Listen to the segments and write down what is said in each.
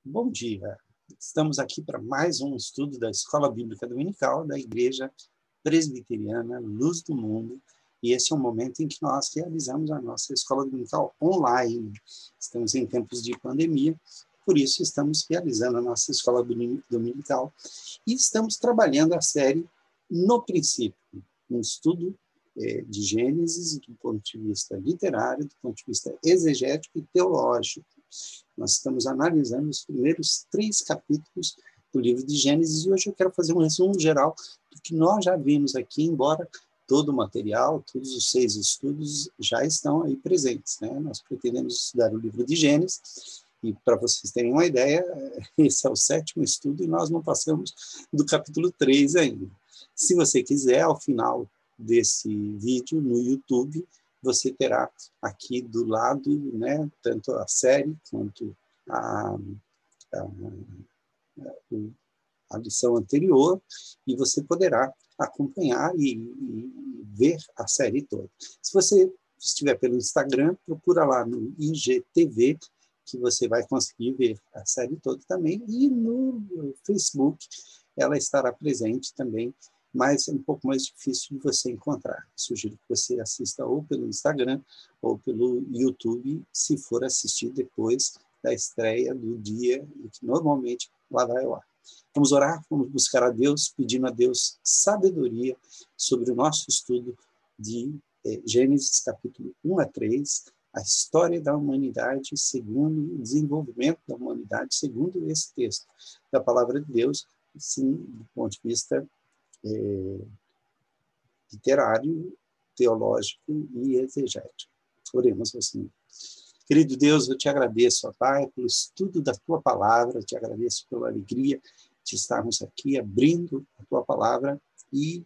Bom dia, estamos aqui para mais um estudo da Escola Bíblica Dominical da Igreja Presbiteriana Luz do Mundo, e esse é um momento em que nós realizamos a nossa Escola Dominical online. Estamos em tempos de pandemia, por isso estamos realizando a nossa Escola Dominical e estamos trabalhando a série No Princípio, um estudo de Gênesis do ponto de vista literário, do ponto de vista exegético e teológico. Nós estamos analisando os primeiros 3 capítulos do livro de Gênesis e hoje eu quero fazer um resumo geral do que nós já vimos aqui, embora todo o material, todos os 6 estudos já estão aí presentes, né? Nós pretendemos estudar o livro de Gênesis e, para vocês terem uma ideia, esse é o 7º estudo e nós não passamos do capítulo 3 ainda. Se você quiser, ao final desse vídeo no YouTube, você terá aqui do lado, né, tanto a série quanto a lição anterior, e você poderá acompanhar e ver a série toda. Se você estiver pelo Instagram, procura lá no IGTV, que você vai conseguir ver a série toda também, e no Facebook ela estará presente também, mas é um pouco mais difícil de você encontrar. Sugiro que você assista ou pelo Instagram ou pelo YouTube, se for assistir depois da estreia do dia, que normalmente lá vai ao ar. Vamos orar, vamos buscar a Deus, pedindo a Deus sabedoria sobre o nosso estudo de Gênesis capítulo 1 a 3, a história da humanidade segundo o desenvolvimento da humanidade segundo esse texto da palavra de Deus, sim, do ponto de vista literário, teológico e exegético. Oremos ao Senhor. Querido Deus, eu te agradeço, ó Pai, pelo estudo da Tua Palavra, te agradeço pela alegria de estarmos aqui abrindo a Tua Palavra e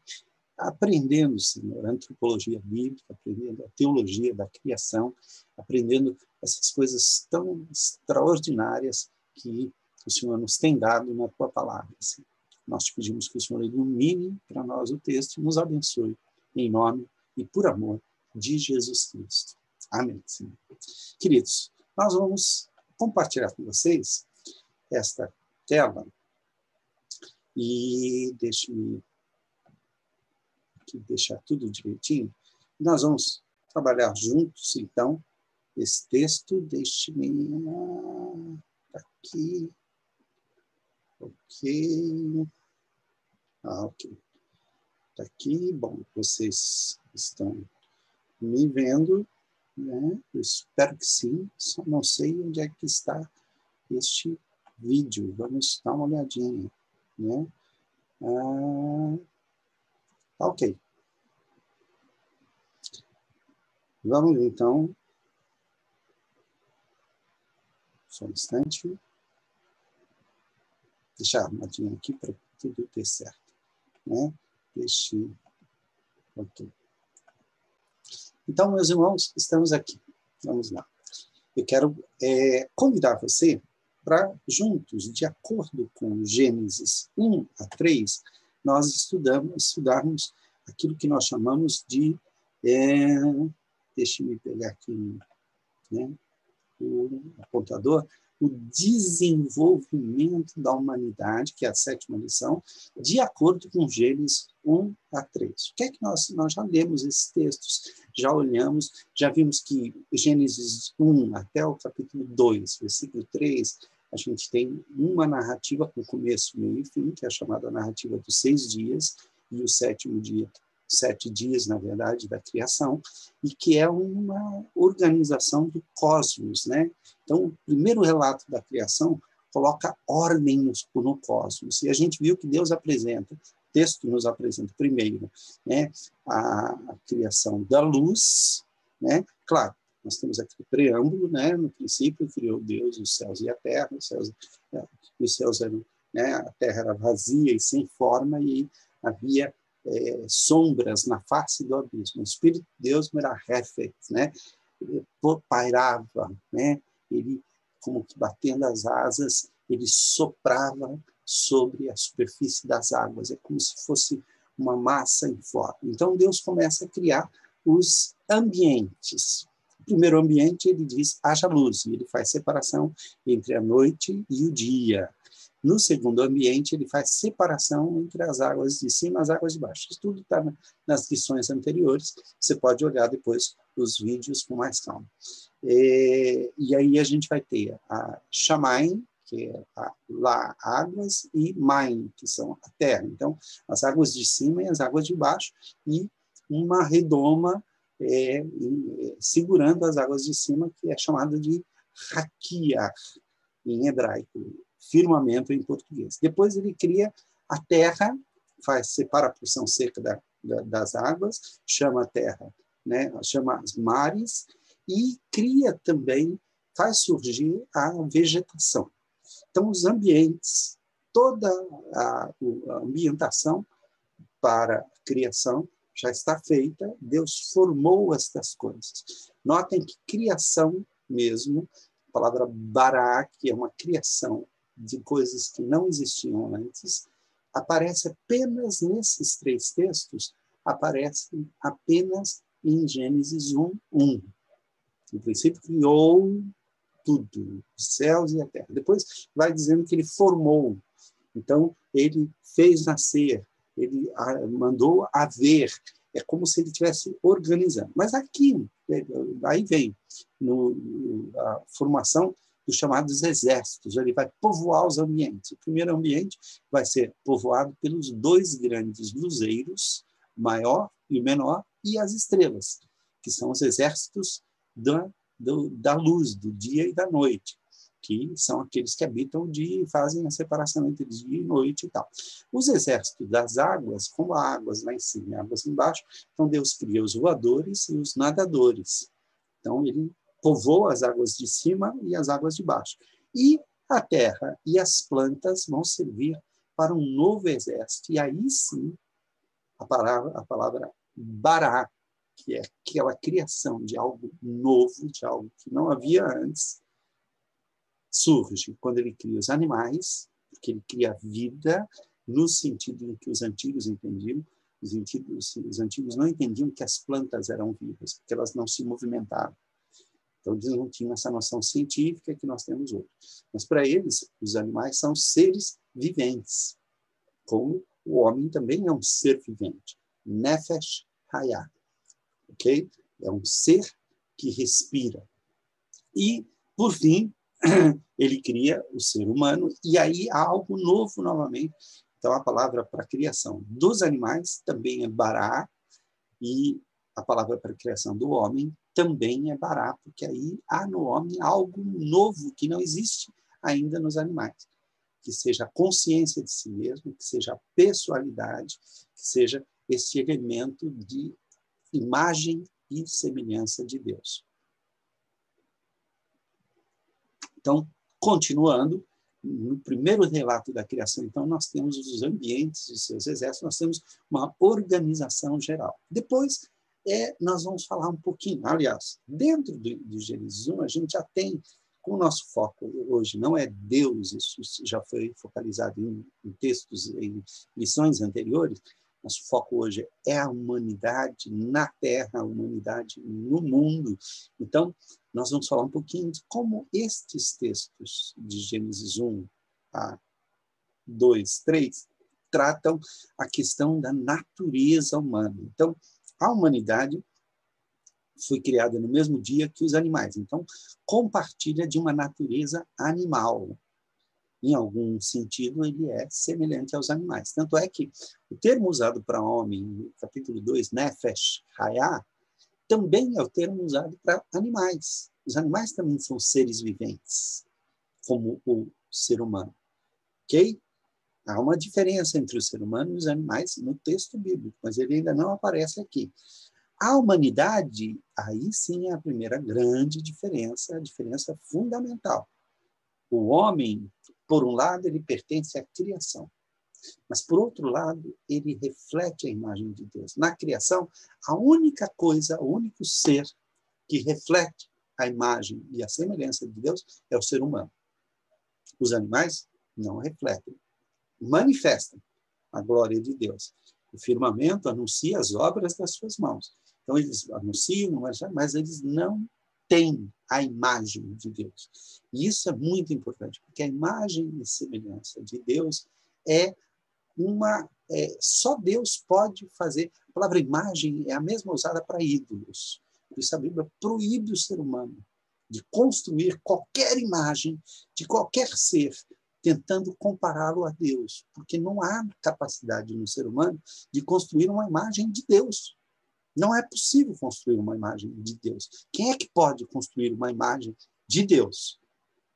aprendendo, Senhor, a antropologia bíblica, aprendendo a teologia da criação, aprendendo essas coisas tão extraordinárias que o Senhor nos tem dado na Tua Palavra, Senhor. Nós te pedimos que o Senhor ilumine para nós o texto e nos abençoe, em nome e por amor de Jesus Cristo. Amém, Senhor. Queridos, nós vamos compartilhar com vocês esta tela e deixe-me aqui deixar tudo direitinho. Nós vamos trabalhar juntos, então, esse texto. Deixe-me aqui. Ok. Ok. Está aqui. Bom, vocês estão me vendo, né? Eu espero que sim. Só não sei onde é que está este vídeo. Vamos dar uma olhadinha, né? Ok. Vamos, então. Só um instante. Deixar armadinha aqui para tudo ter certo, né? Deixe. Ok. Então, meus irmãos, estamos aqui. Vamos lá. Eu quero convidar você para, juntos, de acordo com Gênesis 1 a 3, nós estudarmos aquilo que nós chamamos de... deixe-me pegar aqui, né, o apontador, o desenvolvimento da humanidade, que é a 7ª lição, de acordo com Gênesis 1 a 3. O que é que nós já lemos esses textos, já olhamos, já vimos que Gênesis 1 até o capítulo 2, versículo 3, a gente tem uma narrativa com começo, meio e fim, que é a chamada narrativa dos 6 dias, e o 7º dia, 7 dias, na verdade, da criação, e que é uma organização do cosmos, né? Então, o primeiro relato da criação coloca ordem no cosmos, e a gente viu que Deus apresenta, o texto nos apresenta primeiro, né, a criação da luz, né? Claro, nós temos aqui o preâmbulo, né? No princípio criou Deus os céus e a terra, os céus eram, né? A terra era vazia e sem forma, e havia sombras na face do abismo. O Espírito de Deus merahefet, né? Pairava, né? Ele, como que batendo as asas, ele soprava sobre a superfície das águas. É como se fosse uma massa em forma. Então, Deus começa a criar os ambientes. primeiro ambiente, ele diz, haja luz, e ele faz separação entre a noite e o dia. No segundo ambiente, ele faz separação entre as águas de cima e as águas de baixo. Isso tudo está nas lições anteriores, você pode olhar depois os vídeos com mais calma. E aí a gente vai ter a Shamayim, que é lá águas, e Maim, que são a terra. Então, as águas de cima e as águas de baixo, e uma redoma segurando as águas de cima, que é chamada de Hakiah, em hebraico, firmamento em português. Depois ele cria a terra, separa a porção seca das águas, chama a terra, né, chama os mares, e cria também, faz surgir a vegetação. Então, os ambientes, toda a ambientação para a criação já está feita, Deus formou estas coisas. Notem que criação mesmo, a palavra bará, que é uma criação de coisas que não existiam antes, aparece apenas nesses 3 textos, aparece apenas em Gênesis 1:1. No princípio criou tudo, os céus e a terra. Depois vai dizendo que ele formou. Então, ele fez nascer, ele mandou haver. É como se ele estivesse organizando. Mas aqui, aí vem a formação dos chamados exércitos. Ele vai povoar os ambientes. O primeiro ambiente vai ser povoado pelos 2 grandes luzeiros, o maior e o menor, e as estrelas, que são os exércitos da luz, do dia e da noite, que são aqueles que habitam o dia e fazem a separação entre dia e noite e tal. Os exércitos das águas, como águas lá em cima e águas embaixo, então Deus cria os voadores e os nadadores. Então ele povoa as águas de cima e as águas de baixo. E a terra e as plantas vão servir para um novo exército. E aí sim, a palavra bará, que é aquela criação de algo novo, de algo que não havia antes, surge quando ele cria os animais, porque ele cria vida no sentido em que os antigos entendiam. Os antigos não entendiam que as plantas eram vivas, porque elas não se movimentavam. Então, eles não tinham essa noção científica que nós temos hoje. Mas, para eles, os animais são seres viventes, como o homem também é um ser vivente. Nefesh Hayah. Okay? É um ser que respira. E, por fim, ele cria o ser humano, e aí há algo novo novamente. Então, a palavra para a criação dos animais também é bará, e a palavra para a criação do homem também é bará, porque aí há no homem algo novo que não existe ainda nos animais. Que seja a consciência de si mesmo, que seja a pessoalidade, que seja esse elemento de imagem e semelhança de Deus. Então, continuando, no primeiro relato da criação, então, nós temos os ambientes e seus exércitos, nós temos uma organização geral. Depois, nós vamos falar um pouquinho, aliás, dentro de Gênesis 1, a gente já tem, com o nosso foco hoje não é Deus, isso já foi focalizado em textos, em lições anteriores, nosso foco hoje é a humanidade na Terra, a humanidade no mundo. Então, nós vamos falar um pouquinho de como estes textos de Gênesis 1 a 2, 3 tratam a questão da natureza humana. Então, a humanidade foi criada no mesmo dia que os animais. Então, compartilha de uma natureza animal. Em algum sentido, ele é semelhante aos animais. Tanto é que o termo usado para homem, no capítulo 2, Nefesh Hayah, também é o termo usado para animais. Os animais também são seres viventes, como o ser humano. Ok? Há uma diferença entre o ser humano e os animais no texto bíblico, mas ele ainda não aparece aqui. A humanidade, aí sim é a primeira grande diferença, a diferença fundamental. O homem, por um lado, ele pertence à criação, mas, por outro lado, ele reflete a imagem de Deus. Na criação, a única coisa, o único ser que reflete a imagem e a semelhança de Deus é o ser humano. Os animais não refletem, manifestam a glória de Deus. O firmamento anuncia as obras das suas mãos. Então, eles anunciam, mas eles não tem a imagem de Deus. E isso é muito importante, porque a imagem e semelhança de Deus é só Deus pode fazer. A palavra imagem é a mesma usada para ídolos. Por isso a Bíblia proíbe o ser humano de construir qualquer imagem de qualquer ser, tentando compará-lo a Deus, porque não há capacidade no ser humano de construir uma imagem de Deus. Não é possível construir uma imagem de Deus. Quem é que pode construir uma imagem de Deus?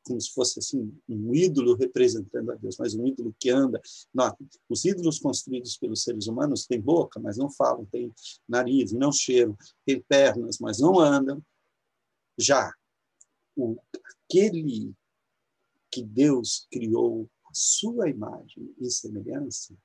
Como se fosse assim um ídolo representando a Deus, mas um ídolo que anda. Não, os ídolos construídos pelos seres humanos têm boca, mas não falam, têm nariz, não cheiram, têm pernas, mas não andam. Já aquele que Deus criou a sua imagem e semelhança,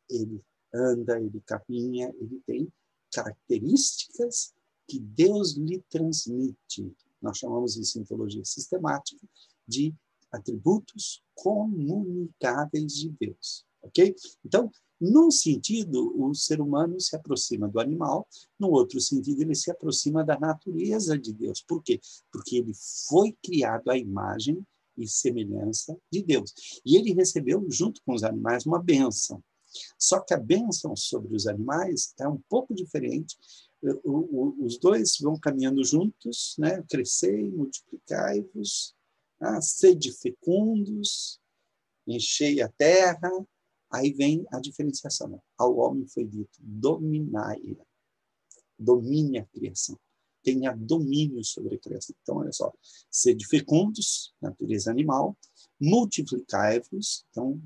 ele anda, ele caminha, ele tem características que Deus lhe transmite. Nós chamamos isso em teologia sistemática de atributos comunicáveis de Deus. Ok? Então, num sentido, o ser humano se aproxima do animal, no outro sentido, ele se aproxima da natureza de Deus. Por quê? Porque ele foi criado à imagem e semelhança de Deus. E ele recebeu, junto com os animais, uma bênção. Só que a bênção sobre os animais é um pouco diferente. Os dois vão caminhando juntos, né? Crescei, multiplicai-vos, sede fecundos, enchei a terra. Aí vem a diferenciação. Ao homem foi dito, dominai-a, domine a criação, tenha domínio sobre a criação. Então, olha só, sede fecundos, natureza animal, multiplicai-vos, então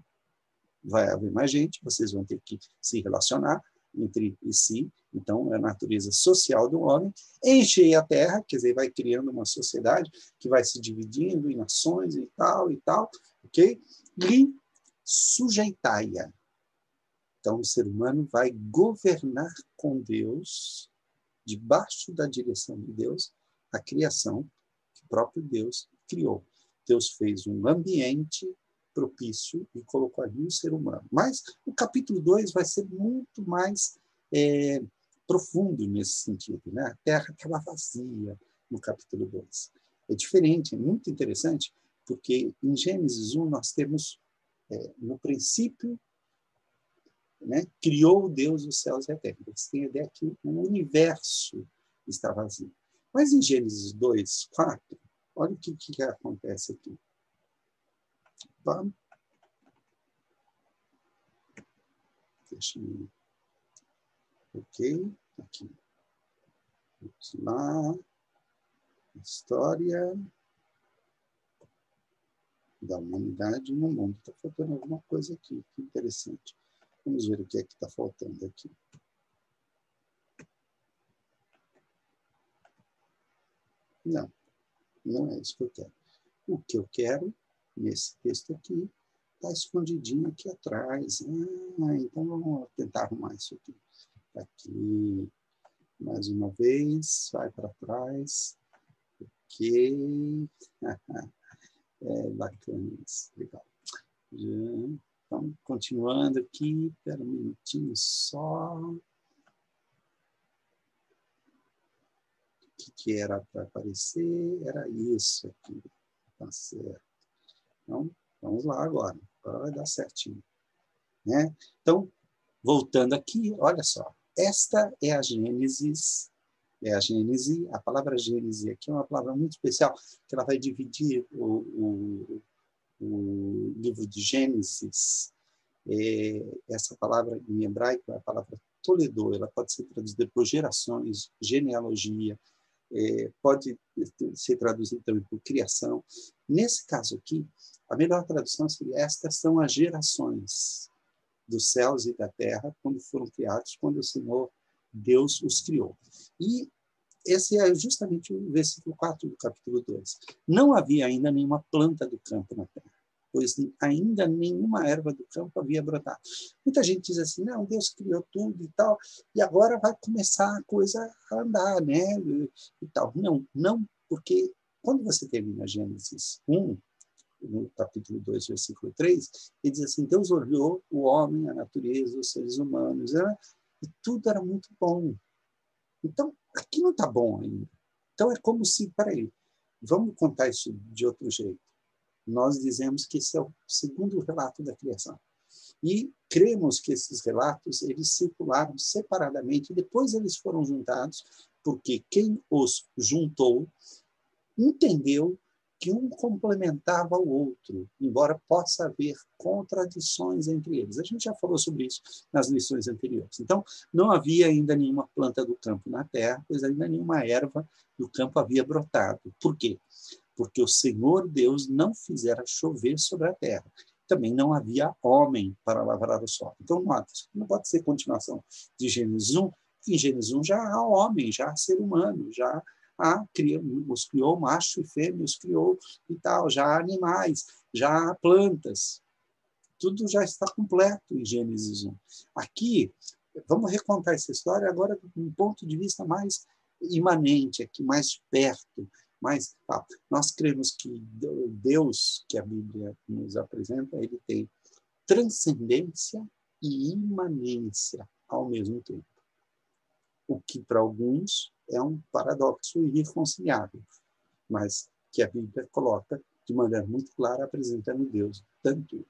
vai haver mais gente, vocês vão ter que se relacionar entre si, então é a natureza social do homem, enchei a terra, quer dizer, vai criando uma sociedade que vai se dividindo em nações e tal, ok? E sujeitai-a. Então o ser humano vai governar com Deus, debaixo da direção de Deus, a criação que o próprio Deus criou. Deus fez um ambiente propício e colocou ali o ser humano. Mas o capítulo 2 vai ser muito mais profundo nesse sentido, né? A Terra estava vazia no capítulo 2. É diferente, é muito interessante, porque em Gênesis 1 nós temos, no princípio, né, criou Deus os céus e a terra. Você tem a ideia que o universo está vazio. Mas em Gênesis 2, 4, olha o que acontece aqui. Tá? Deixa eu... Ok, aqui. Vamos lá. História da humanidade no mundo. Está faltando alguma coisa aqui, que interessante. Vamos ver o que é que está faltando aqui. Não, não é isso que eu quero. O que eu quero, nesse texto aqui, está escondidinho aqui atrás. Então vamos tentar arrumar isso aqui. Aqui, mais uma vez, vai para trás. Ok. É bacana isso, legal. Então, continuando aqui, espera um minutinho só. O que era para aparecer? Era isso aqui. Tá certo. Então, vamos lá agora. Agora vai dar certinho. Né? Então, voltando aqui, olha só. Esta é a Gênesis. É a Gênese. A palavra Gênese aqui é uma palavra muito especial, que ela vai dividir o livro de Gênesis. Essa palavra em hebraico é a palavra Toledô. Ela pode ser traduzida por gerações, genealogia, pode ser traduzida também por criação. Nesse caso aqui, a melhor tradução seria: estas são as gerações dos céus e da terra quando foram criados, quando o Senhor Deus os criou. E esse é justamente o versículo 4 do capítulo 2. Não havia ainda nenhuma planta do campo na terra, pois ainda nenhuma erva do campo havia brotado. Muita gente diz assim, não, Deus criou tudo e tal, e agora vai começar a coisa a andar, né? E tal. Não, porque quando você termina Gênesis 1, no capítulo 2, versículo 3, ele diz assim, Deus olhou o homem, a natureza, os seres humanos, e tudo era muito bom. Então, aqui não está bom ainda. Então, é como se, peraí, vamos contar isso de outro jeito. Nós dizemos que esse é o segundo relato da criação. E cremos que esses relatos eles circularam separadamente, e depois eles foram juntados, porque quem os juntou entendeu que um complementava o outro, embora possa haver contradições entre eles. A gente já falou sobre isso nas lições anteriores. Então, não havia ainda nenhuma planta do campo na terra, pois ainda nenhuma erva do campo havia brotado. Por quê? Porque o Senhor Deus não fizera chover sobre a terra. Também não havia homem para lavrar o solo. Então, nota, isso não pode ser continuação de Gênesis 1, porque em Gênesis 1 já há homem, já há ser humano, já os criou macho e fêmea, os criou e tal, já há animais, já há plantas. Tudo já está completo em Gênesis 1. Aqui, vamos recontar essa história agora de um ponto de vista mais imanente, aqui, mais perto. Mas nós cremos que Deus, que a Bíblia nos apresenta, ele tem transcendência e imanência ao mesmo tempo. O que para alguns é um paradoxo irreconciliável, mas que a Bíblia coloca de maneira muito clara, apresentando Deus tanto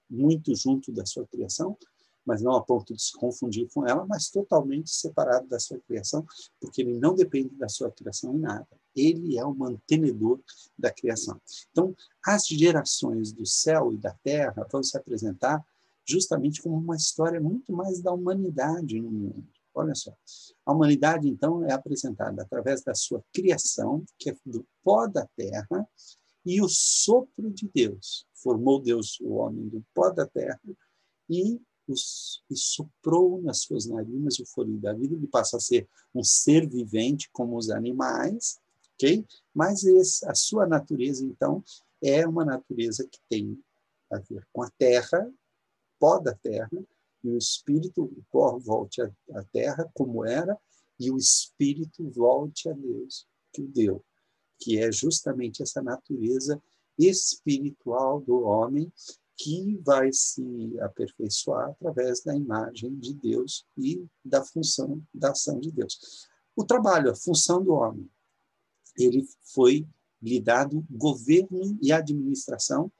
muito junto da sua criação, mas não a ponto de se confundir com ela, mas totalmente separado da sua criação, porque ele não depende da sua criação em nada. Ele é o mantenedor da criação. Então, as gerações do céu e da terra vão se apresentar justamente como uma história muito mais da humanidade no mundo. Olha só, a humanidade, então, é apresentada através da sua criação, que é do pó da terra, e o sopro de Deus. Formou Deus o homem do pó da terra e soprou nas suas narinas o fôlego da vida. Ele passa a ser um ser vivente como os animais, ok? Mas a sua natureza, então, é uma natureza que tem a ver com a terra, pó da terra, e o espírito, o pó volte à terra como era, e o espírito volte a Deus, que o deu, que é justamente essa natureza espiritual do homem que vai se aperfeiçoar através da imagem de Deus e da função, da ação de Deus. O trabalho, a função do homem, ele foi lhe dado governo e administração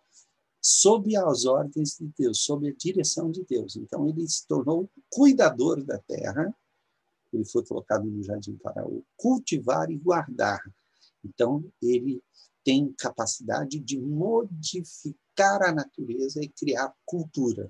sob as ordens de Deus, sob a direção de Deus. Então, ele se tornou cuidador da terra, ele foi colocado no jardim para o cultivar e guardar. Então, ele tem capacidade de modificar a natureza e criar cultura.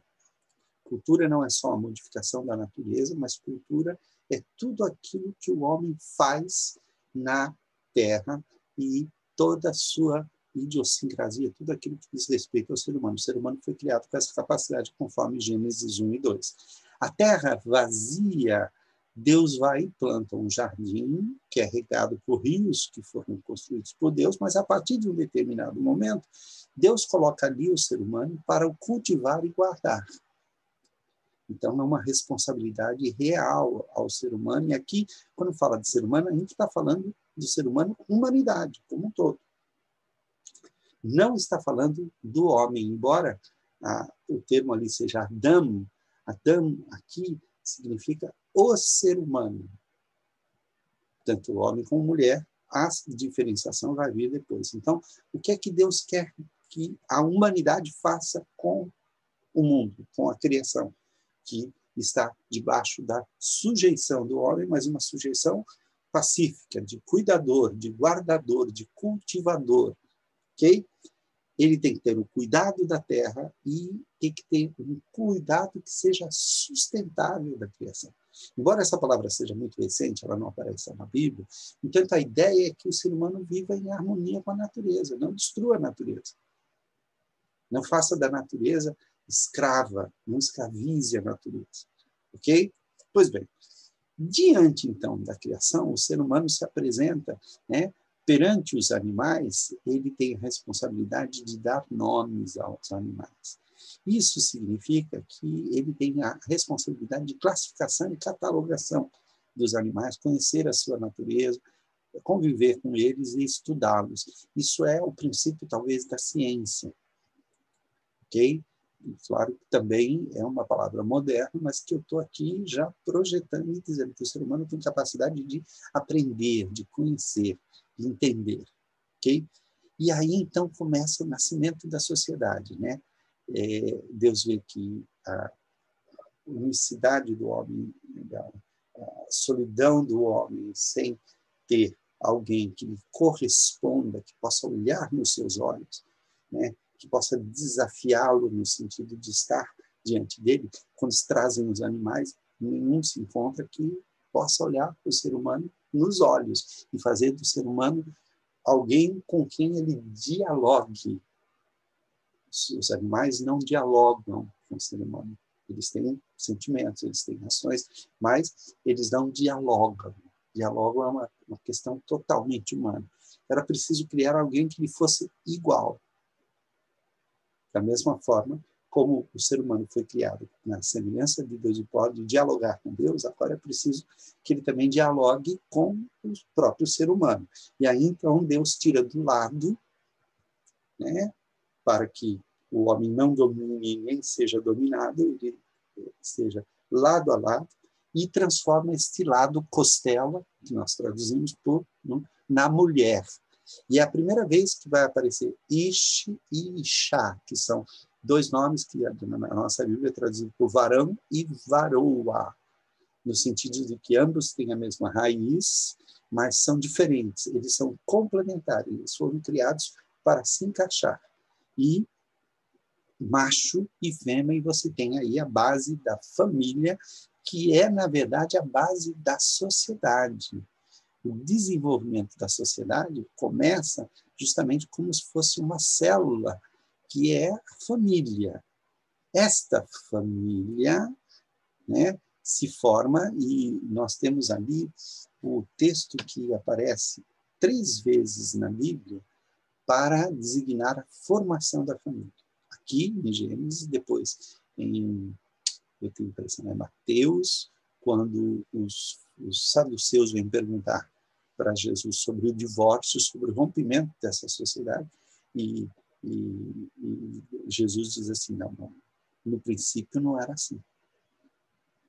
Cultura não é só a modificação da natureza, mas cultura é tudo aquilo que o homem faz na terra e toda a sua idiosincrasia, tudo aquilo que diz respeito ao ser humano. O ser humano foi criado com essa capacidade, conforme Gênesis 1 e 2. A terra vazia, Deus vai e planta um jardim que é regado por rios que foram construídos por Deus, mas a partir de um determinado momento, Deus coloca ali o ser humano para o cultivar e guardar. Então, é uma responsabilidade real ao ser humano. E aqui, quando fala de ser humano, a gente está falando do ser humano, humanidade, como um todo. Não está falando do homem, embora o termo ali seja Adam. Adam, aqui, significa o ser humano. Tanto o homem como a mulher, a diferenciação vai vir depois. Então, o que é que Deus quer que a humanidade faça com o mundo, com a criação, que está debaixo da sujeição do homem, mas uma sujeição pacífica, de cuidador, de guardador, de cultivador, ok? Ele tem que ter o cuidado da terra e tem que ter um cuidado que seja sustentável da criação. Embora essa palavra seja muito recente, ela não aparece na Bíblia, então a ideia é que o ser humano viva em harmonia com a natureza, não destrua a natureza. Não faça da natureza escrava, não escravize a natureza. Ok? Pois bem, diante, então, da criação, o ser humano se apresenta, né, perante os animais, ele tem a responsabilidade de dar nomes aos animais. Isso significa que ele tem a responsabilidade de classificação e catalogação dos animais, conhecer a sua natureza, conviver com eles e estudá-los. Isso é o princípio, talvez, da ciência. Ok? Claro que também é uma palavra moderna, mas que eu estou aqui já projetando e dizendo que o ser humano tem capacidade de aprender, de conhecer, de entender, ok? E aí, então, começa o nascimento da sociedade, né? Deus vê que a unicidade do homem, a solidão do homem, sem ter alguém que lhe corresponda, que possa olhar nos seus olhos, né? Que possa desafiá-lo no sentido de estar diante dele. Quando se trazem os animais, nenhum se encontra que possa olhar para o ser humano nos olhos e fazer do ser humano alguém com quem ele dialogue. Os animais não dialogam com o ser humano. Eles têm sentimentos, eles têm ações, mas eles não dialogam. Diálogo é uma questão totalmente humana. Era preciso criar alguém que lhe fosse igual. Da mesma forma como o ser humano foi criado na semelhança de Deus e pode dialogar com Deus, agora é preciso que ele também dialogue com o próprio ser humano. E aí, então, Deus tira do lado, né, para que o homem não domine nem seja dominado, ele esteja lado a lado, e transforma este lado costela, que nós traduzimos por na mulher. E é a primeira vez que vai aparecer Ish e Ishá, que são dois nomes que na nossa Bíblia é traduzido por varão e varoa, no sentido de que ambos têm a mesma raiz, mas são diferentes, eles são complementares, eles foram criados para se encaixar. E macho e fêmea, e você tem aí a base da família, que é, na verdade, a base da sociedade. O desenvolvimento da sociedade começa justamente como se fosse uma célula, que é a família. Esta família, né, se forma, e nós temos ali o texto que aparece 3 vezes na Bíblia para designar a formação da família. Aqui em Gênesis, depois eu tenho a impressão, é Mateus, quando os saduceus vêm perguntar para Jesus sobre o divórcio, sobre o rompimento dessa sociedade, e Jesus diz assim, não, no princípio não era assim.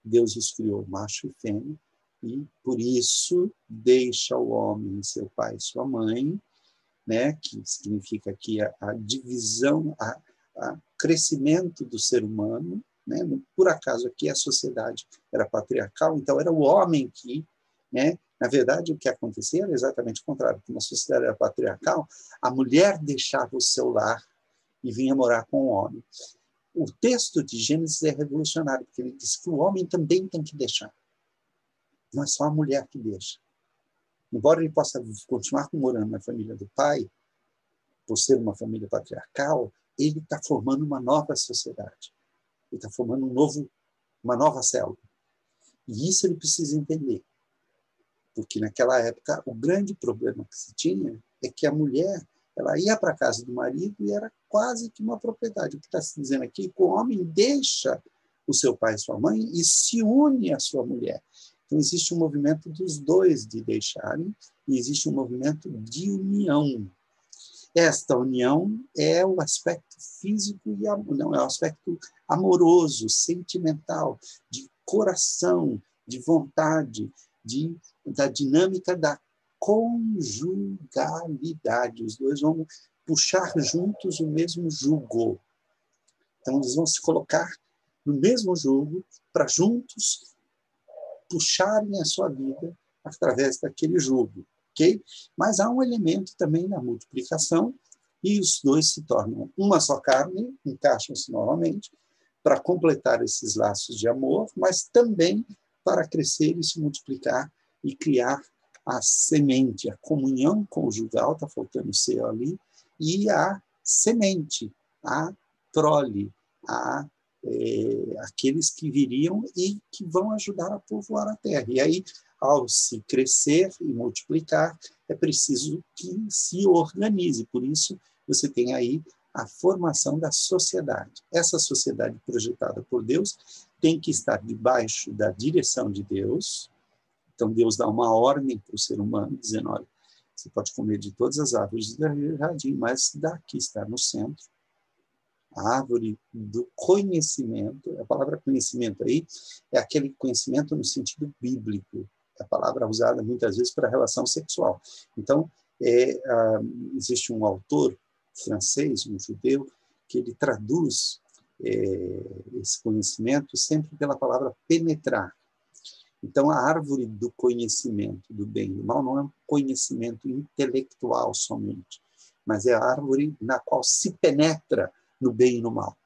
Deus os criou macho e fêmea, e por isso deixa o homem seu pai e sua mãe, né, que significa aqui a divisão, a crescimento do ser humano, né? Por acaso aqui a sociedade era patriarcal, então era o homem que, né, na verdade o que acontecia era exatamente o contrário, porque na sociedade era patriarcal, a mulher deixava o seu lar e vinha morar com o homem. O texto de Gênesis é revolucionário, porque ele diz que o homem também tem que deixar. Não é só a mulher que deixa. Embora ele possa continuar morando na família do pai, por ser uma família patriarcal, ele está formando uma nova sociedade. Ele está formando uma nova célula. E isso ele precisa entender. Porque naquela época, o grande problema que se tinha é que a mulher ela ia para a casa do marido e era quase que uma propriedade. O que está se dizendo aqui é que o homem deixa o seu pai e sua mãe e se une à sua mulher. Então, existe um movimento dos dois de deixarem e existe um movimento de união. Esta união é o aspecto físico e não é o aspecto amoroso, sentimental, de coração, de vontade, da dinâmica da conjugalidade. Os dois vão puxar juntos o mesmo jugo. Então, eles vão se colocar no mesmo jugo para juntos puxarem a sua vida através daquele jugo. Okay? Mas há um elemento também na multiplicação, e os dois se tornam uma só carne, encaixam-se novamente, para completar esses laços de amor, mas também para crescer e se multiplicar e criar a semente, a comunhão conjugal, está faltando o C ali, e a semente, a prole, aqueles que viriam e que vão ajudar a povoar a terra. E aí, ao se crescer e multiplicar, é preciso que se organize. Por isso, você tem aí a formação da sociedade. Essa sociedade projetada por Deus tem que estar debaixo da direção de Deus. Então, Deus dá uma ordem para o ser humano, dizendo, olha, você pode comer de todas as árvores do jardim, mas daqui está no centro A árvore do conhecimento, a palavra conhecimento aí é aquele conhecimento no sentido bíblico, a palavra usada muitas vezes para relação sexual. Então, existe um autor francês, um judeu, que ele traduz esse conhecimento sempre pela palavra penetrar. Então, a árvore do conhecimento do bem e do mal não é um conhecimento intelectual somente, mas é a árvore na qual se penetra no bem e no mal.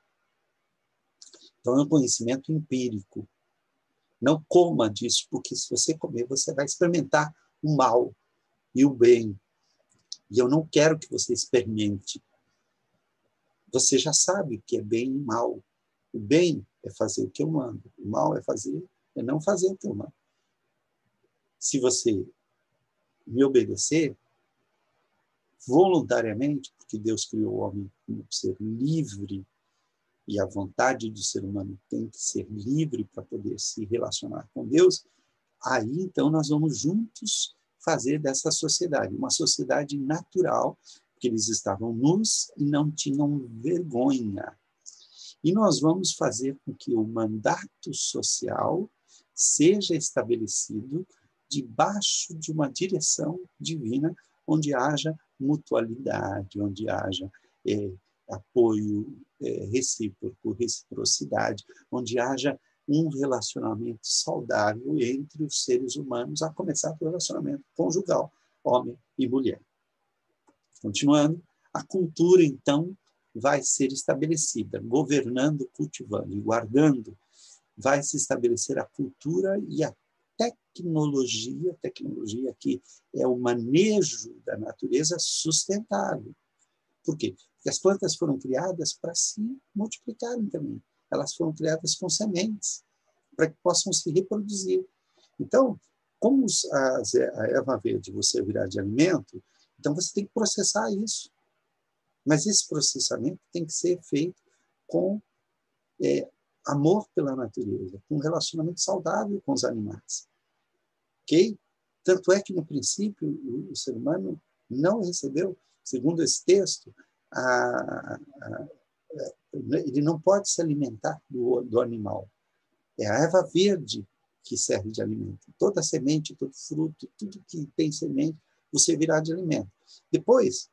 Então, é um conhecimento empírico. Não coma disso, porque se você comer, você vai experimentar o mal e o bem. E eu não quero que você experimente. Você já sabe o que é bem e mal. O bem é fazer o que eu mando. O mal é não fazer o que eu mando. Se você me obedecer voluntariamente, porque Deus criou o homem como ser livre, e a vontade do ser humano tem que ser livre para poder se relacionar com Deus, aí então nós vamos juntos fazer dessa sociedade uma sociedade natural, porque eles estavam nus e não tinham vergonha. E nós vamos fazer com que o mandato social seja estabelecido debaixo de uma direção divina, onde haja mutualidade, onde haja apoio recíproco, reciprocidade, onde haja um relacionamento saudável entre os seres humanos, a começar pelo relacionamento conjugal, homem e mulher. Continuando, a cultura, então, vai ser estabelecida, governando, cultivando e guardando, vai se estabelecer a cultura e a tecnologia que é o manejo da natureza sustentável. Por quê? Porque as plantas foram criadas para se multiplicarem também. Elas foram criadas com sementes, para que possam se reproduzir. Então, como a erva verde você virar de alimento, então você tem que processar isso. Mas esse processamento tem que ser feito com amor pela natureza, com um relacionamento saudável com os animais. Ok? Tanto é que, no princípio, o ser humano não recebeu, segundo esse texto, ele não pode se alimentar do animal. É a erva verde que serve de alimento. Toda semente, todo fruto, tudo que tem semente, você virá de alimento. Depois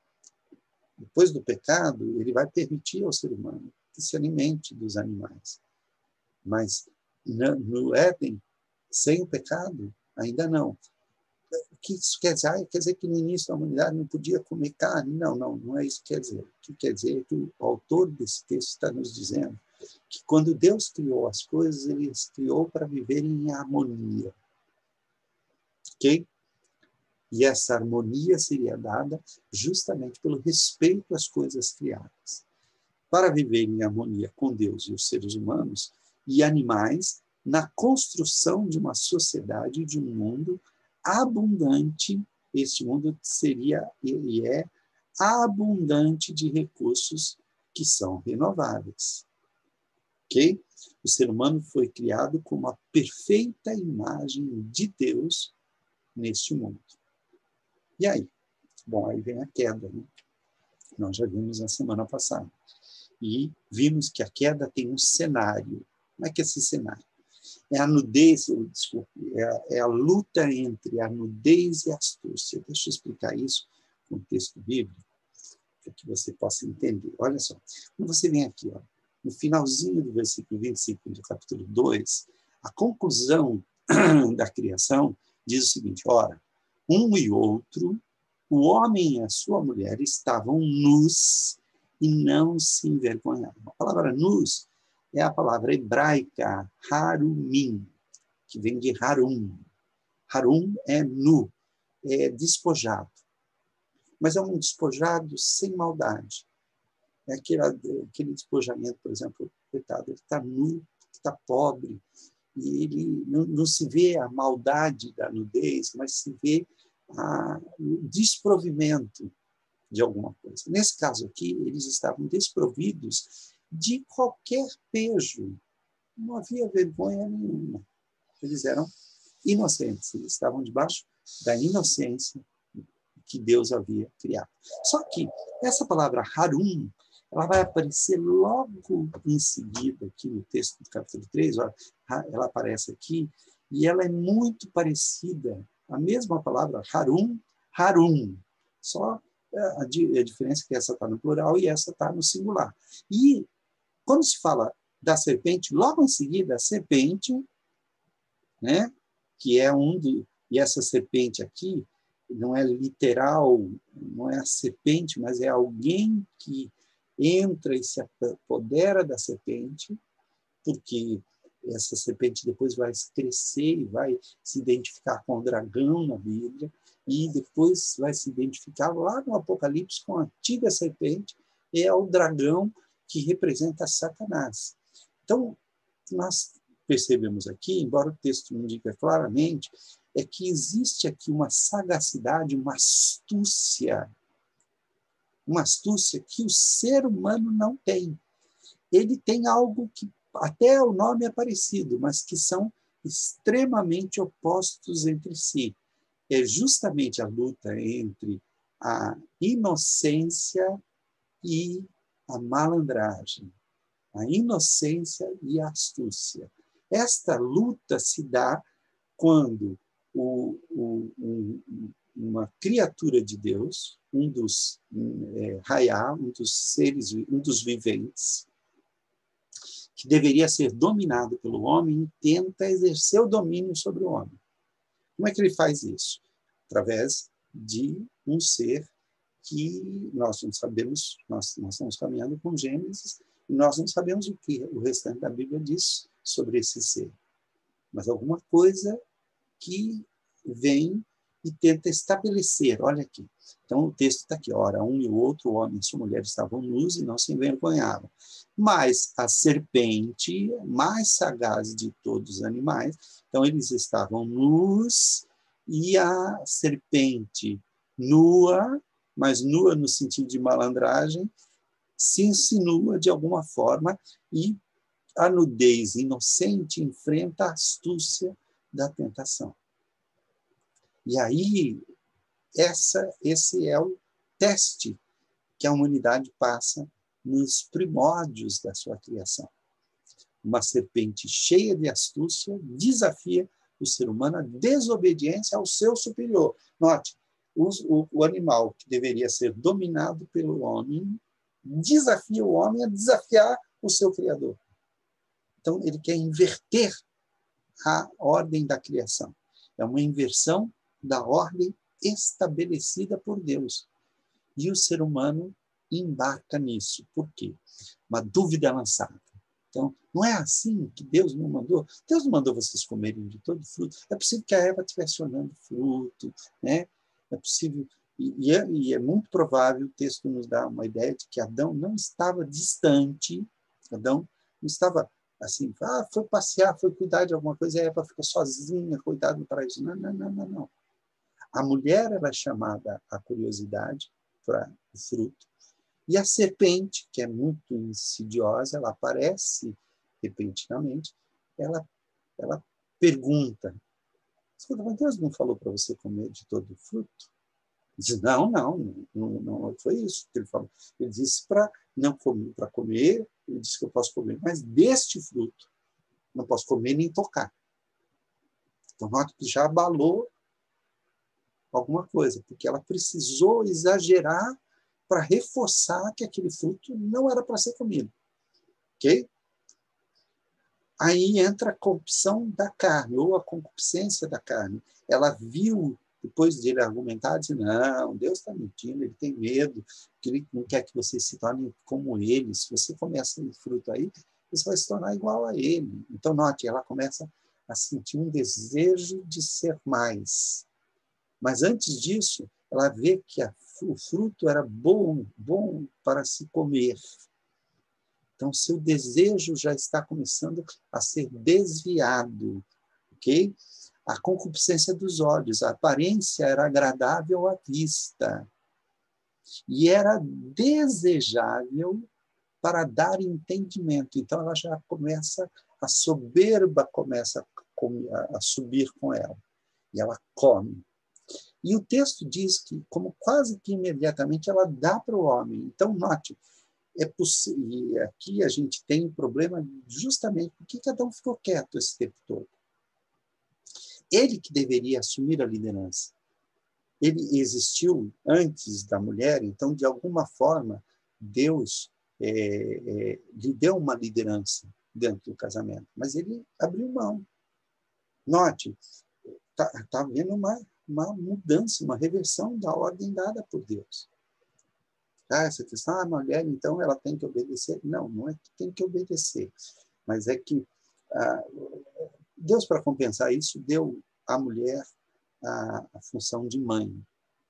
do pecado, ele vai permitir ao ser humano que se alimente dos animais. Mas no Éden, sem o pecado, ainda não. O que isso quer dizer? Quer dizer que no início da humanidade não podia comer carne? Não é isso que quer dizer. O que quer dizer é que o autor desse texto está nos dizendo que quando Deus criou as coisas, ele as criou para viverem em harmonia. Ok? E essa harmonia seria dada justamente pelo respeito às coisas criadas. Para viver em harmonia com Deus e os seres humanos e animais, na construção de uma sociedade, de um mundo abundante, este mundo seria e é abundante de recursos que são renováveis. Ok? O ser humano foi criado como a perfeita imagem de Deus neste mundo. E aí? Bom, aí vem a queda, né? Nós já vimos na semana passada. E vimos que a queda tem um cenário. Como é que é esse cenário? É a nudez, é a luta entre a nudez e a astúcia. Deixa eu explicar isso com o texto bíblico, para que você possa entender. Olha só, quando você vem aqui, ó, no finalzinho do versículo 25 do capítulo 2, a conclusão da criação diz o seguinte: ora, um e outro, o homem e a sua mulher, estavam nus e não se envergonharam. A palavra nus é a palavra hebraica harumim, que vem de harum. Harum é nu, é despojado. Mas é um despojado sem maldade. É aquele despojamento, por exemplo, coitado, ele está nu, está pobre, e ele não se vê a maldade da nudez, mas se vê o desprovimento de alguma coisa. Nesse caso aqui, eles estavam desprovidos de qualquer pejo. Não havia vergonha nenhuma. Eles eram inocentes, eles estavam debaixo da inocência que Deus havia criado. Só que essa palavra harum, ela vai aparecer logo em seguida, aqui no texto do capítulo 3, olha, ela aparece aqui, e ela é muito parecida, a mesma palavra, Harum, Harum, só a diferença é que essa está no plural e essa está no singular. E quando se fala da serpente, logo em seguida, a serpente, né, que é e essa serpente aqui não é literal, não é a serpente, mas é alguém que entra e se apodera da serpente, porque essa serpente depois vai crescer e vai se identificar com o dragão na Bíblia, e depois vai se identificar lá no Apocalipse com a antiga serpente, e é o dragão que representa Satanás. Então, nós percebemos aqui, embora o texto não diga claramente, é que existe aqui uma sagacidade, uma astúcia que o ser humano não tem. Ele tem algo que até o nome é parecido, mas que são extremamente opostos entre si. É justamente a luta entre a inocência e a malandragem, a inocência e a astúcia. Esta luta se dá quando uma criatura de Deus, um dos Hayá, um dos seres, um dos viventes, que deveria ser dominado pelo homem, tenta exercer o domínio sobre o homem. Como é que ele faz isso? Através de um ser que nós não sabemos, nós estamos caminhando com Gênesis, e nós não sabemos o que o restante da Bíblia diz sobre esse ser. Mas alguma coisa que vem e tenta estabelecer. Olha aqui. Então, o texto está aqui. Ora, um e o outro, o homem e sua mulher, estavam nus e não se envergonhavam. Mas a serpente, mais sagaz de todos os animais, então eles estavam nus e a serpente nua, mas nua no sentido de malandragem, se insinua de alguma forma e a nudez inocente enfrenta a astúcia da tentação. E aí, esse é o teste que a humanidade passa nos primórdios da sua criação. Uma serpente cheia de astúcia desafia o ser humano à desobediência ao seu superior. Note, o animal que deveria ser dominado pelo homem desafia o homem a desafiar o seu Criador. Então, ele quer inverter a ordem da criação. É uma inversão da ordem estabelecida por Deus. E o ser humano embarca nisso. Por quê? Uma dúvida lançada. Então, não é assim que Deus não mandou? Deus não mandou vocês comerem de todo fruto. É possível que a Eva estivesse olhando fruto, né? É possível, e é muito provável, o texto nos dá uma ideia de que Adão não estava distante, Adão não estava assim, foi passear, foi cuidar de alguma coisa, e a Eva ficou sozinha, cuidado do paraíso. Não. A mulher era chamada à curiosidade para o fruto, e a serpente, que é muito insidiosa, ela aparece repentinamente, ela pergunta, escuta, mas Deus não falou para você comer de todo o fruto? Diz, não foi isso que ele falou. Ele disse para não comer, para comer, ele disse que eu posso comer, mas deste fruto não posso comer nem tocar. Então, já abalou alguma coisa, porque ela precisou exagerar para reforçar que aquele fruto não era para ser comido. Ok? Aí entra a corrupção da carne, ou a concupiscência da carne. Ela viu, depois de ele argumentar, disse, não, Deus está mentindo, ele tem medo, que ele não quer que você se torne como ele. Se você comer esse fruto aí, você vai se tornar igual a ele. Então, note, ela começa a sentir um desejo de ser mais. Mas antes disso, ela vê que o fruto era bom para se comer. Então, seu desejo já está começando a ser desviado, ok? A concupiscência dos olhos, a aparência era agradável à vista e era desejável para dar entendimento. Então, ela já começa, a soberba começa a subir com ela, e ela come. E o texto diz que, como quase que imediatamente, ela dá para o homem. Então, note, é possível. E aqui a gente tem um problema justamente porque Adão ficou quieto esse tempo todo. Ele que deveria assumir a liderança. Ele existiu antes da mulher, então, de alguma forma, Deus lhe deu uma liderança dentro do casamento, mas ele abriu mão. Note, está havendo uma mudança, uma reversão da ordem dada por Deus. Essa questão, a mulher, então, ela tem que obedecer. Não, não é que tem que obedecer, mas é que Deus, para compensar isso, deu à mulher a função de mãe.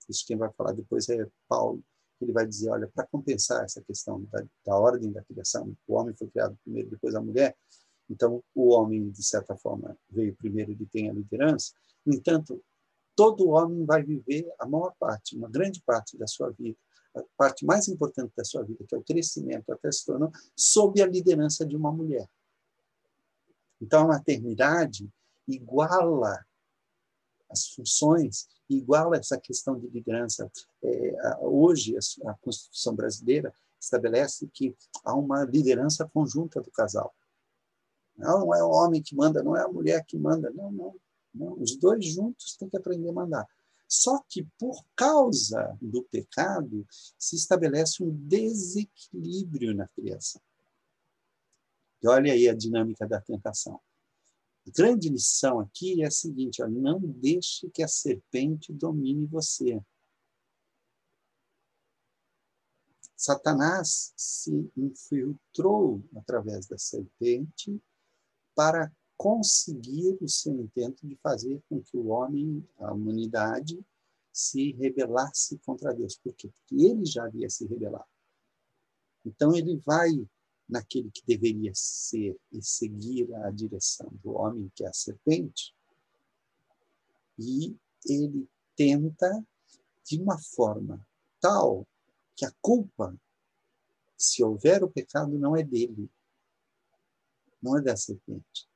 Isso quem vai falar depois é Paulo. Ele vai dizer, olha, para compensar essa questão da ordem da criação, o homem foi criado primeiro, depois a mulher, então o homem, de certa forma, veio primeiro, ele tem a liderança. No entanto, todo homem vai viver a maior parte, uma grande parte da sua vida, a parte mais importante da sua vida, que é o crescimento até se tornar, sob a liderança de uma mulher. Então, a maternidade iguala as funções, iguala essa questão de liderança. Hoje, a Constituição brasileira estabelece que há uma liderança conjunta do casal. Não é o homem que manda, não é a mulher que manda. Não. Os dois juntos têm que aprender a mandar. Só que, por causa do pecado, se estabelece um desequilíbrio na criação. E olha aí a dinâmica da tentação. A grande lição aqui é a seguinte, ó, não deixe que a serpente domine você. Satanás se infiltrou através da serpente para conseguir o seu intento de fazer com que o homem, a humanidade, se rebelasse contra Deus. Por quê? Porque ele já havia se rebelado. Então, ele vai naquele que deveria ser e seguir a direção do homem, que é a serpente, e ele tenta de uma forma tal que a culpa, se houver o pecado, não é dele, não é da serpente.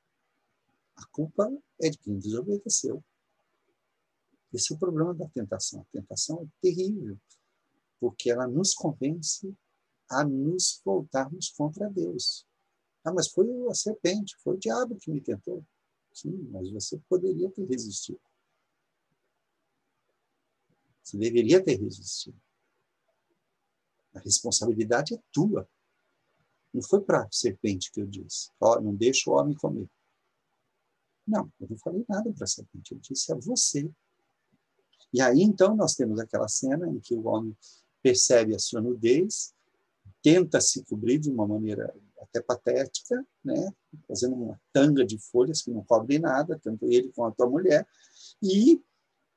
A culpa é de quem desobedeceu. Esse é o problema da tentação. A tentação é terrível, porque ela nos convence a nos voltarmos contra Deus. Mas foi a serpente, foi o diabo que me tentou. Sim, mas você poderia ter resistido. Você deveria ter resistido. A responsabilidade é tua. Não foi para a serpente que eu disse. Não deixa o homem comer. Não, eu não falei nada para a serpente. Eu disse a você. E aí, então, nós temos aquela cena em que o homem percebe a sua nudez, tenta se cobrir de uma maneira até patética, né? Fazendo uma tanga de folhas que não cobre nada, tanto ele quanto a mulher, e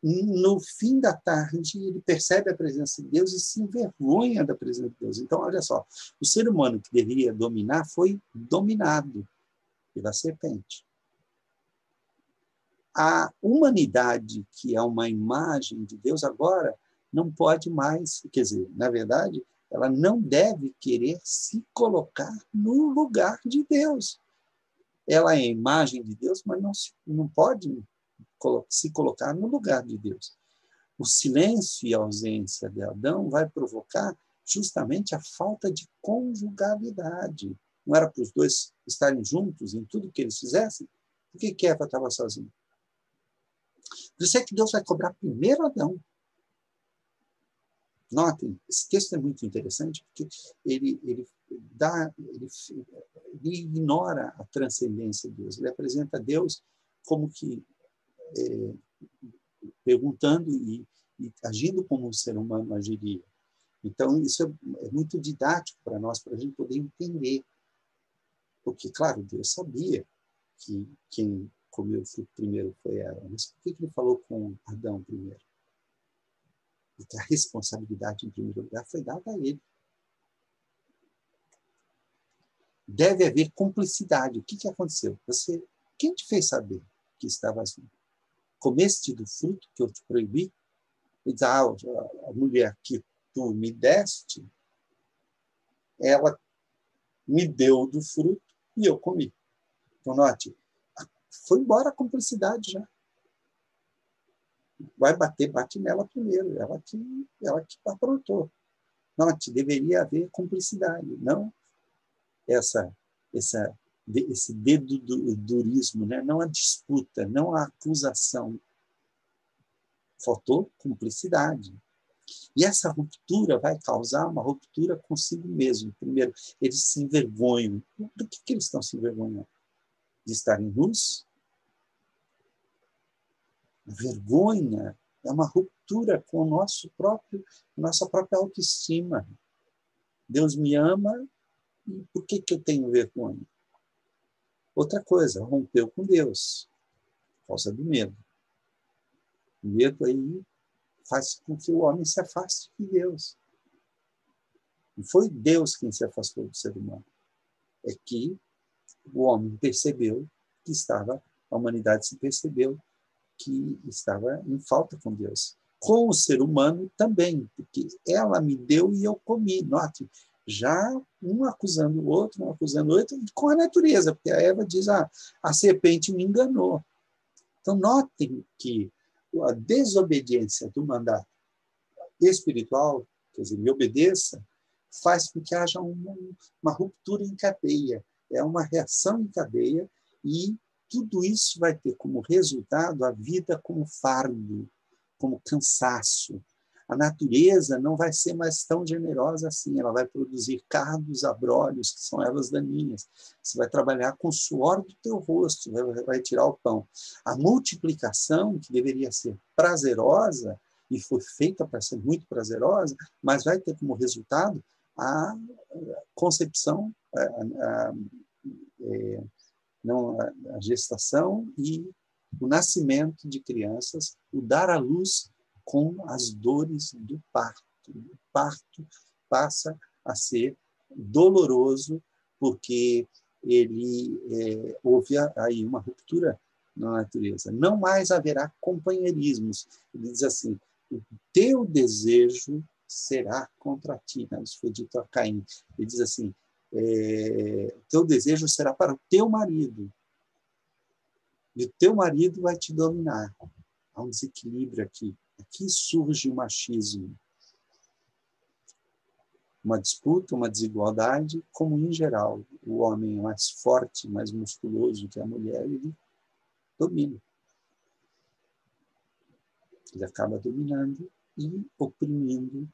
no fim da tarde ele percebe a presença de Deus e se envergonha da presença de Deus. Então, olha só, o ser humano que deveria dominar foi dominado pela serpente. A humanidade, que é uma imagem de Deus, agora não pode mais, quer dizer, na verdade, ela não deve querer se colocar no lugar de Deus. Ela é a imagem de Deus, mas não pode se colocar no lugar de Deus. O silêncio e a ausência de Adão vai provocar justamente a falta de conjugalidade. Não era para os dois estarem juntos em tudo que eles fizessem? Por que Eva estava sozinha? Por isso é que Deus vai cobrar primeiro Adão. Notem, esse texto é muito interessante porque ele ignora a transcendência de Deus. Ele apresenta Deus como que perguntando e agindo como um ser humano agiria. Então, isso é muito didático para nós, para a gente poder entender. Porque, claro, Deus sabia que quem comeu o fruto primeiro foi Eva. Mas por que ele falou com Adão primeiro? Porque a responsabilidade, em primeiro lugar, foi dada a ele. Deve haver cumplicidade. O que aconteceu? Quem te fez saber que estava assim? Comeste do fruto que eu te proibi? E diz, a mulher que tu me deste, ela me deu do fruto e eu comi. Então, note, foi embora a cumplicidade já. Vai bater, bate nela primeiro. Ela que aprontou. Note, deveria haver cumplicidade, não esse dedo durismo, né? Não a disputa, não a acusação. Faltou cumplicidade. E essa ruptura vai causar uma ruptura consigo mesmo. Primeiro, eles se envergonham. Do que eles estão se envergonhando? De estarem nus? A vergonha é uma ruptura com nossa própria autoestima. Deus me ama, e por que eu tenho vergonha? Outra coisa, rompeu com Deus, por causa do medo. O medo aí faz com que o homem se afaste de Deus. Não foi Deus quem se afastou do ser humano. É que o homem percebeu que a humanidade se percebeu que estava em falta com Deus. Com o ser humano também, porque ela me deu e eu comi. Note, já um acusando o outro, e com a natureza, porque a Eva diz, a serpente me enganou. Então, notem que a desobediência do mandato espiritual, quer dizer, me obedeça, faz com que haja uma ruptura em cadeia, é uma reação em cadeia, e tudo isso vai ter como resultado a vida como fardo, como cansaço. A natureza não vai ser mais tão generosa assim, ela vai produzir cardos, abrolhos, que são ervas daninhas. Você vai trabalhar com o suor do teu rosto, vai tirar o pão. A multiplicação, que deveria ser prazerosa, e foi feita para ser muito prazerosa, mas vai ter como resultado a concepção, a gestação e o nascimento de crianças, o dar à luz com as dores do parto. O parto passa a ser doloroso porque houve aí uma ruptura na natureza. Não mais haverá companheirismos. Ele diz assim, o teu desejo será contra ti. Isso foi dito a Caim. Ele diz assim, o teu desejo será para o teu marido. E o teu marido vai te dominar. Há um desequilíbrio aqui. Aqui surge o machismo. Uma disputa, uma desigualdade, como em geral o homem é mais forte, mais musculoso que a mulher, ele domina. Ele acaba dominando e oprimindo,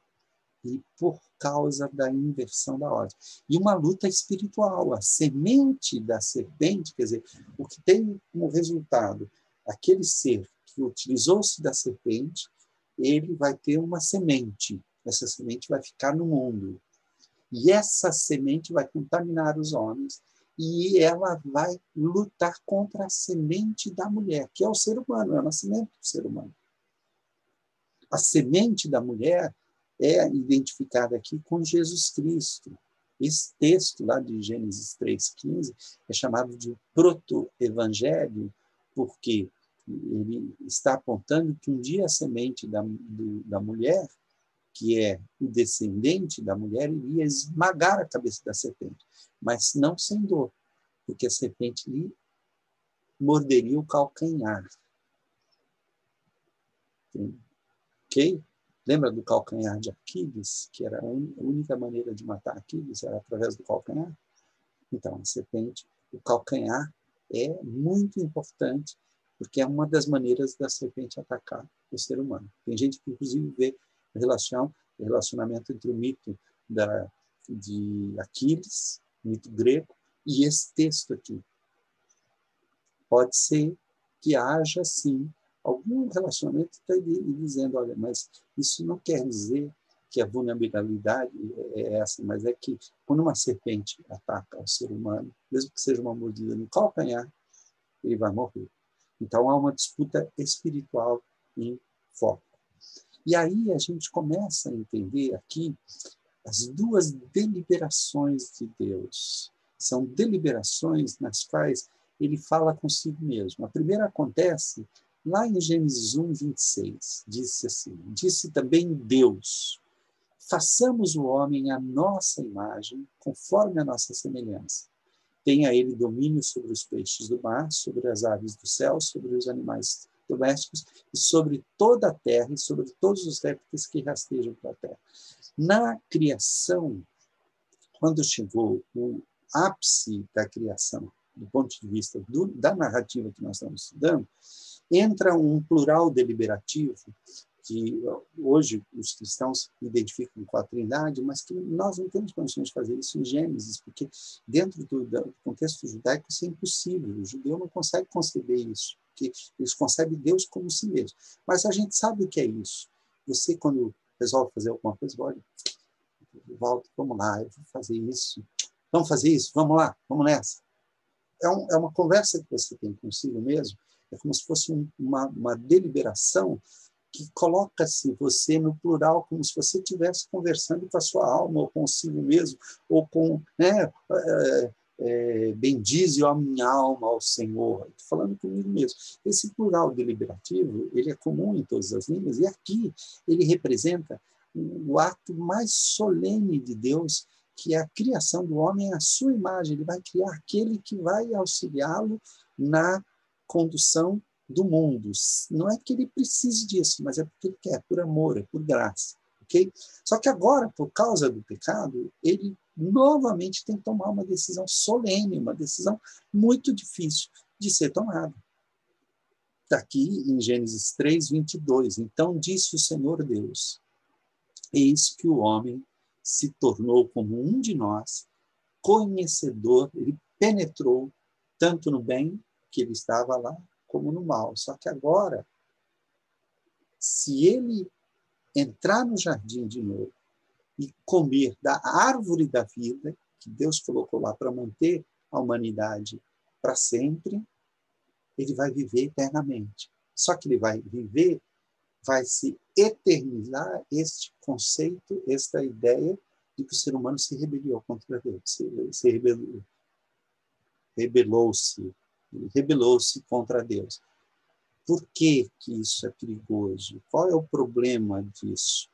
e por causa da inversão da ordem. E uma luta espiritual, a semente da serpente, quer dizer, o que tem como resultado aquele ser que utilizou-se da serpente, ele vai ter uma semente. Essa semente vai ficar no mundo. E essa semente vai contaminar os homens, e ela vai lutar contra a semente da mulher, que é o ser humano, é o nascimento do ser humano. A semente da mulher é identificada aqui com Jesus Cristo. Esse texto lá de Gênesis 3,15 é chamado de proto-evangelho, porque ele está apontando que um dia a semente da mulher, que é o descendente da mulher, iria esmagar a cabeça da serpente, mas não sem dor, porque a serpente lhe morderia o calcanhar. Ok? Lembra do calcanhar de Aquiles, que era a única maneira de matar Aquiles, era através do calcanhar? Então, a serpente, o calcanhar é muito importante, porque é uma das maneiras da serpente atacar o ser humano. Tem gente que, inclusive, vê o relacionamento entre o mito de Aquiles, mito grego, e esse texto aqui. Pode ser que haja, sim, algum relacionamento está dizendo, olha, mas isso não quer dizer que a vulnerabilidade é essa, mas é que quando uma serpente ataca o ser humano, mesmo que seja uma mordida no calcanhar, ele vai morrer. Então há uma disputa espiritual em foco. E aí a gente começa a entender aqui as duas deliberações de Deus. São deliberações nas quais ele fala consigo mesmo. A primeira acontece lá em Gênesis 1, 26. Disse assim, disse também Deus, façamos o homem à nossa imagem, conforme a nossa semelhança. Tenha ele domínio sobre os peixes do mar, sobre as aves do céu, sobre os animais domésticos e sobre toda a terra e sobre todos os répteis que rastejam pela terra. Na criação, quando chegou o ápice da criação, do ponto de vista da narrativa que nós estamos estudando, entra um plural deliberativo, que hoje os cristãos identificam com a Trindade, mas que nós não temos condições de fazer isso em Gênesis, porque dentro do contexto judaico isso é impossível. O judeu não consegue conceber isso, porque eles concebem Deus como si mesmo. Mas a gente sabe o que é isso. Você, quando resolve fazer alguma coisa, olha, volta, vamos lá, eu vou fazer isso. Vamos fazer isso, vamos lá, vamos nessa. É uma conversa que você tem consigo mesmo, é como se fosse uma deliberação que coloca-se você no plural, como se você estivesse conversando com a sua alma, ou consigo mesmo, ou com, né, bendize a minha alma ao Senhor. Estou falando comigo mesmo. Esse plural deliberativo, ele é comum em todas as línguas, e aqui ele representa o ato mais solene de Deus, que é a criação do homem à sua imagem. Ele vai criar aquele que vai auxiliá-lo na condução do mundo. Não é que ele precise disso, mas é porque ele quer, por amor, é por graça. Okay? Só que agora, por causa do pecado, ele novamente tem que tomar uma decisão solene, uma decisão muito difícil de ser tomada. Está aqui em Gênesis 3, 22. Então disse o Senhor Deus, eis que o homem se tornou como um de nós, conhecedor, ele penetrou tanto no bem, que ele estava lá, como no mal. Só que agora, se ele entrar no jardim de novo e comer da árvore da vida, que Deus colocou lá para manter a humanidade para sempre, ele vai viver eternamente. Só que ele vai viver, vai se eternizar este conceito, esta ideia de que o ser humano se rebelou contra Deus, rebelou-se contra Deus. Por que isso é perigoso? Qual é o problema disso?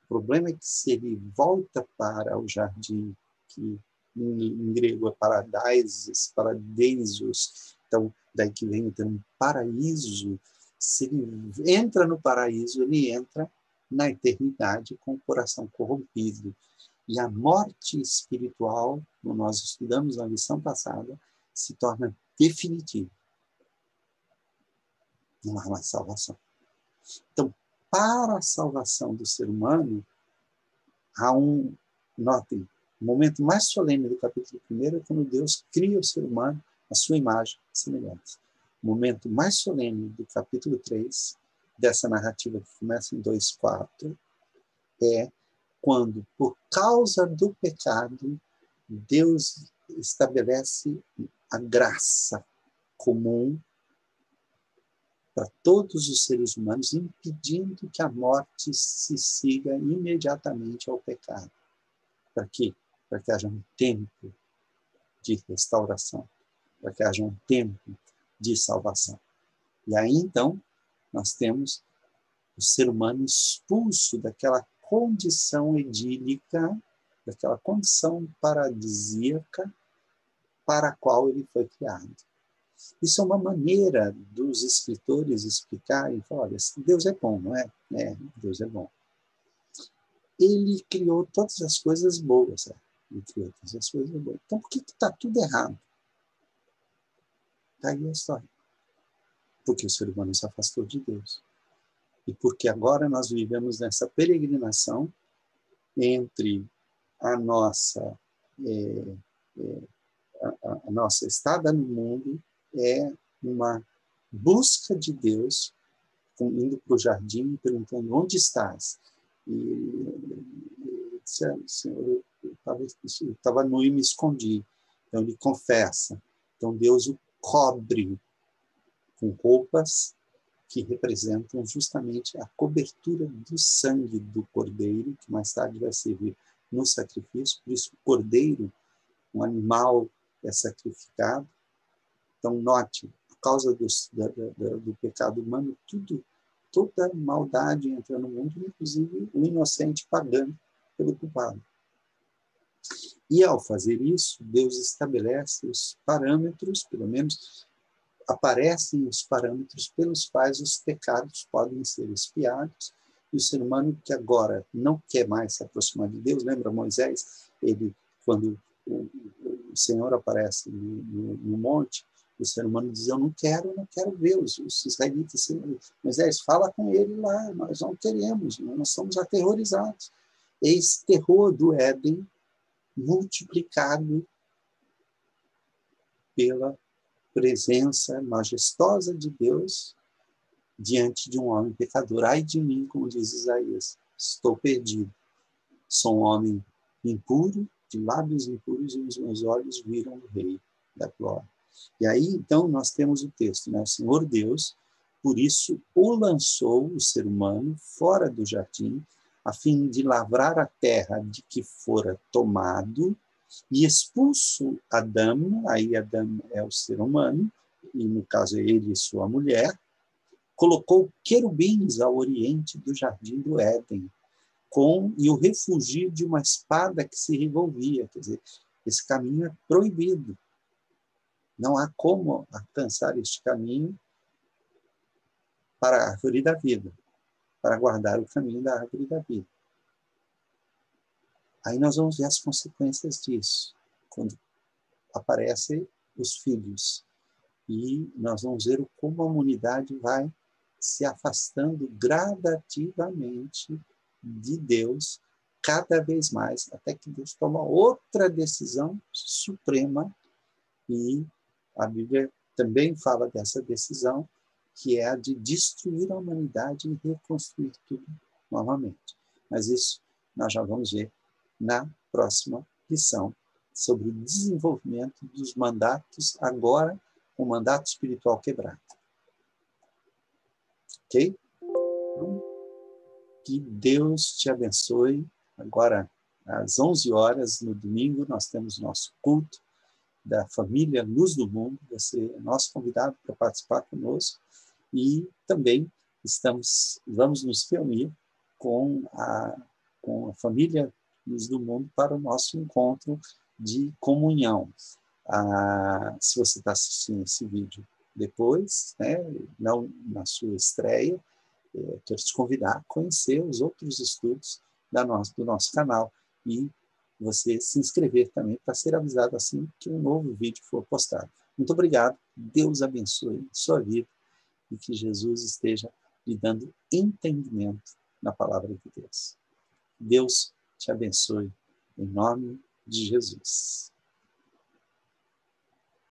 O problema é que se ele volta para o jardim, que em grego é paradeisos, então daí que vem então, um paraíso, se ele entra no paraíso, ele entra na eternidade com o coração corrompido. E a morte espiritual, como nós estudamos na lição passada, se torna definitiva. Não há mais salvação. Então, para a salvação do ser humano, há notem, o momento mais solene do capítulo 1 é quando Deus cria o ser humano à sua imagem e semelhança. O momento mais solene do capítulo 3, dessa narrativa que começa em 2:4, é quando, por causa do pecado, Deus estabelece a graça comum para todos os seres humanos, impedindo que a morte se siga imediatamente ao pecado. Para quê? Para que haja um tempo de restauração, para que haja um tempo de salvação. E aí, então, nós temos o ser humano expulso daquela condição idílica, daquela condição paradisíaca para a qual ele foi criado. Isso é uma maneira dos escritores explicarem, falar, olha, Deus é bom, não é? Deus é bom. Ele criou todas as coisas boas, Ele criou todas as coisas boas. Então, por que está tudo errado? Está aí a história. Porque o ser humano se afastou de Deus. E porque agora nós vivemos nessa peregrinação entre a nossa estada no mundo é uma busca de Deus, indo para o jardim, perguntando onde estás. E Senhor, eu estava nu e me escondi. Então ele confessa. Então Deus o cobre com roupas que representam justamente a cobertura do sangue do cordeiro, que mais tarde vai servir no sacrifício. Por isso, o cordeiro, um animal, é sacrificado. Então, note, por causa do pecado humano, toda maldade entra no mundo, inclusive o inocente pagando pelo culpado. E, ao fazer isso, Deus estabelece os parâmetros, pelo menos aparecem os parâmetros pelos quais os pecados podem ser expiados, e o ser humano que agora não quer mais se aproximar de Deus, lembra Moisés, ele, quando o Senhor aparece no monte, o ser humano diz, eu não quero ver os israelitas. Moisés, fala com ele lá, nós não queremos, nós somos aterrorizados. Esse terror do Éden multiplicado pela presença majestosa de Deus diante de um homem pecador. Ai de mim, como diz Isaías, estou perdido. Sou um homem impuro, de lábios impuros, e os meus olhos viram o Rei da glória. E aí, então, nós temos o texto, né? O Senhor Deus, por isso, o lançou, o ser humano, fora do jardim, a fim de lavrar a terra de que fora tomado, e expulso Adão, aí Adão é o ser humano, e no caso é ele e sua mulher, colocou querubins ao oriente do jardim do Éden, e o refugio de uma espada que se revolvia. Quer dizer, esse caminho é proibido. Não há como alcançar este caminho para a árvore da vida, para guardar o caminho da árvore da vida. Aí nós vamos ver as consequências disso, quando aparecem os filhos. E nós vamos ver como a humanidade vai se afastando gradativamente de Deus, cada vez mais, até que Deus toma outra decisão suprema, e a Bíblia também fala dessa decisão, que é a de destruir a humanidade e reconstruir tudo novamente. Mas isso nós já vamos ver na próxima lição, sobre o desenvolvimento dos mandatos, agora o mandato espiritual quebrado. Ok? Então, que Deus te abençoe. Agora, às 11 horas, no domingo, nós temos nosso culto da família Luz do Mundo. Você é nosso convidado para participar conosco. E também vamos nos reunir com a família Luz do Mundo para o nosso encontro de comunhão. Se você está assistindo esse vídeo depois, né, não na sua estreia, quero te convidar a conhecer os outros estudos do nosso canal e você se inscrever também para ser avisado assim que um novo vídeo for postado. Muito obrigado, Deus abençoe sua vida e que Jesus esteja lhe dando entendimento na palavra de Deus. Deus te abençoe, em nome de Jesus.